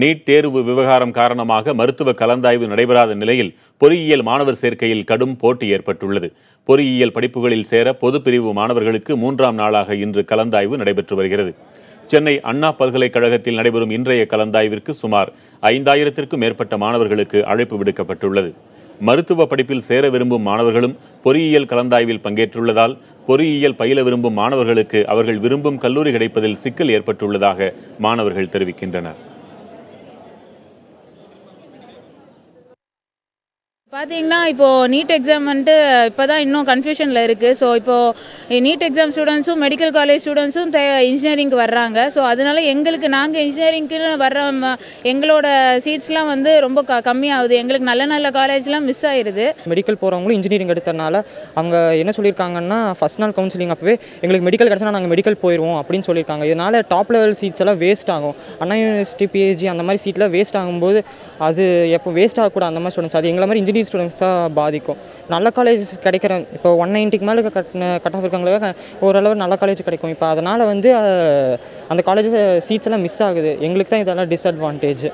NEET தேர்வு விவகாரம் காரணமாக மருத்துவ கலந்தாய்வு நடைபெறாத நிலையில் பொறியியல் மாணவர் சேர்க்கையில் கடும் போட்டி ஏற்பட்டுள்ளது. பொறியியல் படிப்புகளில் சேர பொதுப்பிரிவு மாணவர்களுக்கு 3ஆம் நாளாக இன்று கலந்தாய்வு நடைபெற்று வருகிறது. சென்னை அண்ணா பல்கலைக்கழகத்தில் நடைபெறும் இன்றைய கலந்தாய்விற்கு சுமார் 5000த்திற்கும் மேற்பட்ட மாணவர்களுக்கு அழைப்பு விடுக்கப்பட்டுள்ளது. மருத்துவ படிப்பில் சேர விரும்பும் மாணவர்களும் பொறியியல் கலந்தாய்வில் பங்கேற்றுள்ளதால் பொறியியல் பயில விரும்பும் மாணவர்களுக்கு அவர்கள் விரும்பும் கல்லூரி கிடைப்பதில் சிக்கல் ஏற்பட்டுள்ளதாக மாணவர்கள் தெரிவிக்கின்றனர். பார்த்தீங்கன்னா இப்போது நீட் எக்ஸாம் வந்துட்டு இப்போ தான் இன்னும் கன்ஃபியூஷனில் இருக்குது. ஸோ இப்போது நீட் எக்ஸாம் ஸ்டூடெண்ட்ஸும் மெடிக்கல் காலேஜ் ஸ்டூடெண்ட்ஸும் இன்ஜினியரிங்க்கு வர்றாங்க. ஸோ அதனால் எங்களுக்கு நாங்கள் இன்ஜினியரிங்க்குன்னு வர்ற எங்களோட சீட்ஸ்லாம் வந்து ரொம்ப கம்மியாகுது. எங்களுக்கு நல்ல நல்ல காலேஜ்லாம் மிஸ் ஆயிடுது. மெடிக்கல் போகிறவங்களும் இன்ஜினியரிங் எடுத்தனால அவங்க என்ன சொல்லியிருக்காங்கன்னா, ஃபஸ்ட் நாள் கவுன்சிலிங் அப்போவே எங்களுக்கு மெடிக்கல் கிடச்சினா நாங்கள் மெடிக்கல் போயிடுவோம் அப்படின்னு சொல்லியிருக்காங்க. இதனால் டாப் லெவல் சீட்ஸ் எல்லாம் வேஸ்ட் ஆகும். அண்ணா யூனிவர்சிட்டி, பிஹெச்டி அந்த மாதிரி சீட்லாம் வேஸ்ட் ஆகும்போது அது எப்போ வேஸ்ட் ஆகக்கூடாது. அந்த மாதிரி ஸ்டூடெண்ட்ஸ் அது எங்களை மாதிரி இன்ஜினியரிங் ஸ்டூடெண்ட்ஸ் தான் பாதிக்கும். நல்ல காலேஜ் கிடைக்கிற இப்போ 190க்கு மேலே கட் ஆஃப் இருக்காங்களே ஓரளவு நல்ல காலேஜ் கிடைக்கும். இப்போ அதனால் வந்து அந்த காலேஜ் சீட்ஸ் எல்லாம் மிஸ் ஆகுது. எங்களுக்கு தான் இதெல்லாம் டிஸ்அட்வான்டேஜ்.